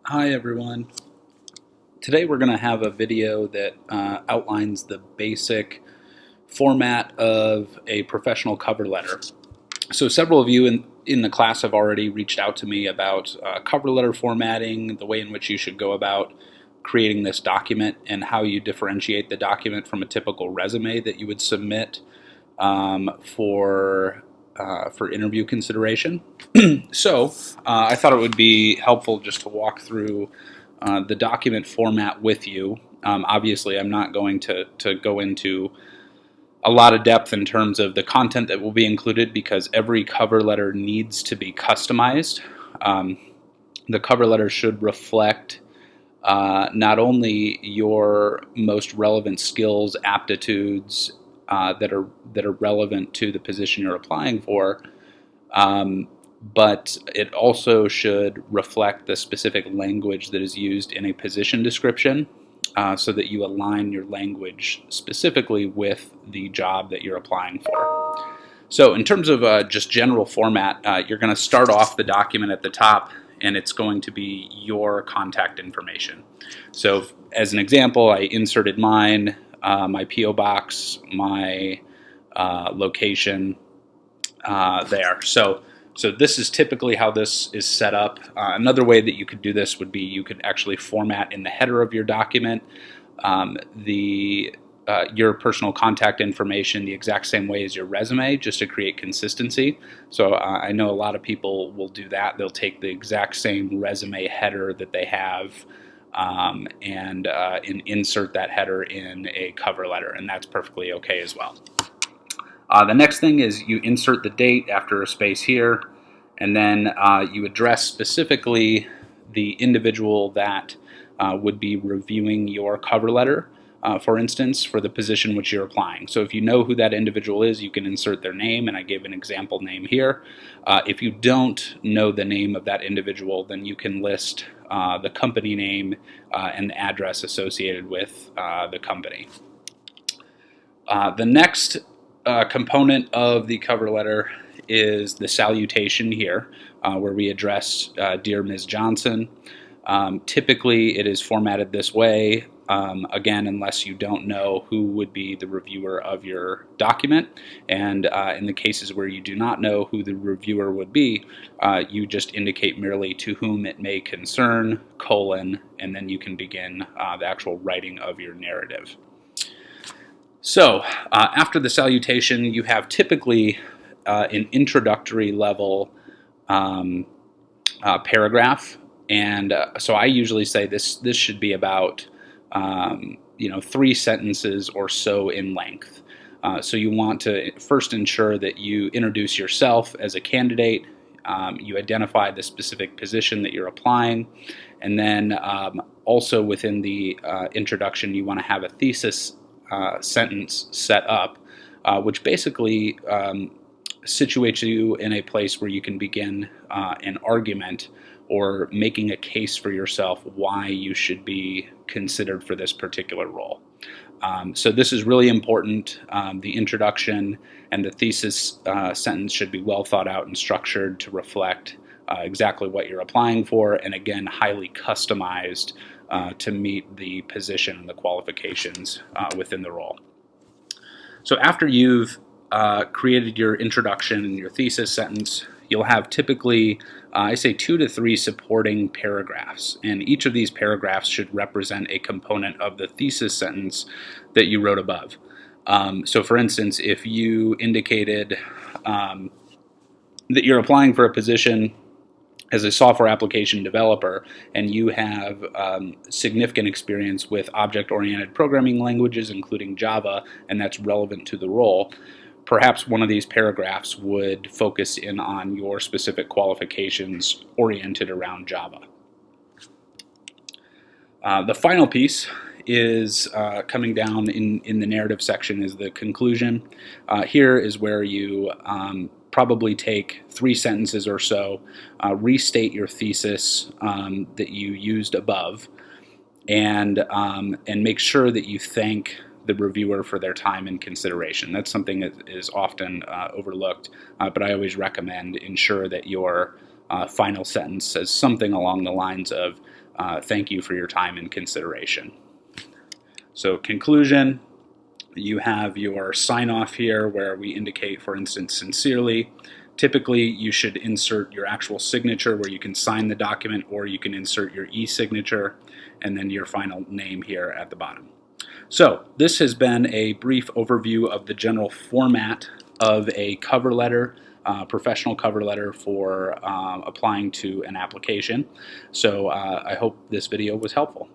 Hi everyone. Today we're going to have a video that outlines the basic format of a professional cover letter. So several of you in the class have already reached out to me about cover letter formatting, the way in which you should go about creating this document, and how you differentiate the document from a typical resume that you would submit for interview consideration. So I thought it would be helpful just to walk through the document format with you. Obviously, I'm not going to go into a lot of depth in terms of the content that will be included because every cover letter needs to be customized. The cover letter should reflect not only your most relevant skills, aptitudes that are relevant to the position you're applying for, but it also should reflect the specific language that is used in a position description, so that you align your language specifically with the job that you're applying for. So in terms of just general format, you're going to start off the document at the top, and it's going to be your contact information. So as an example, I inserted mine, my P.O. box, my location there. So this is typically how this is set up. Another way that you could do this would be you could actually format in the header of your document your personal contact information the exact same way as your resume, just to create consistency. So I know a lot of people will do that. They'll take the exact same resume header that they have and insert that header in a cover letter, and that's perfectly okay as well. The next thing is you insert the date after a space here, and then you address specifically the individual that would be reviewing your cover letter, for instance, for the position which you're applying. So if you know who that individual is, you can insert their name, and I gave an example name here. If you don't know the name of that individual, then you can list the company name and the address associated with the company. The next component of the cover letter is the salutation here, where we address Dear Ms. Johnson. Typically it is formatted this way, again, unless you don't know who would be the reviewer of your document. And in the cases where you do not know who the reviewer would be, you just indicate merely to whom it may concern, colon, and then you can begin the actual writing of your narrative. So after the salutation, you have typically an introductory level paragraph, and so I usually say this should be about 3 sentences or so in length. So you want to first ensure that you introduce yourself as a candidate, you identify the specific position that you're applying, and then also within the introduction you want to have a thesis sentence set up, which basically situates you in a place where you can begin an argument or making a case for yourself why you should be considered for this particular role. So this is really important. The introduction and the thesis sentence should be well thought out and structured to reflect exactly what you're applying for, and again, highly customized to meet the position and the qualifications within the role. So after you've created your introduction and your thesis sentence, you'll have typically, I say 2 to 3 supporting paragraphs, and each of these paragraphs should represent a component of the thesis sentence that you wrote above. So for instance, if you indicated that you're applying for a position as a software application developer, and you have significant experience with object-oriented programming languages, including Java, and that's relevant to the role, perhaps one of these paragraphs would focus in on your specific qualifications oriented around Java. The final piece is coming down in the narrative section is the conclusion. Here is where you probably take 3 sentences or so, restate your thesis that you used above, and make sure that you thank the reviewer for their time and consideration. That's something that is often overlooked, but I always recommend ensure that your final sentence says something along the lines of, thank you for your time and consideration. So conclusion, you have your sign off here where we indicate, for instance, sincerely. Typically, you should insert your actual signature where you can sign the document, or you can insert your e-signature, and then your final name here at the bottom. So this has been a brief overview of the general format of a cover letter, professional cover letter for applying to an application. So I hope this video was helpful.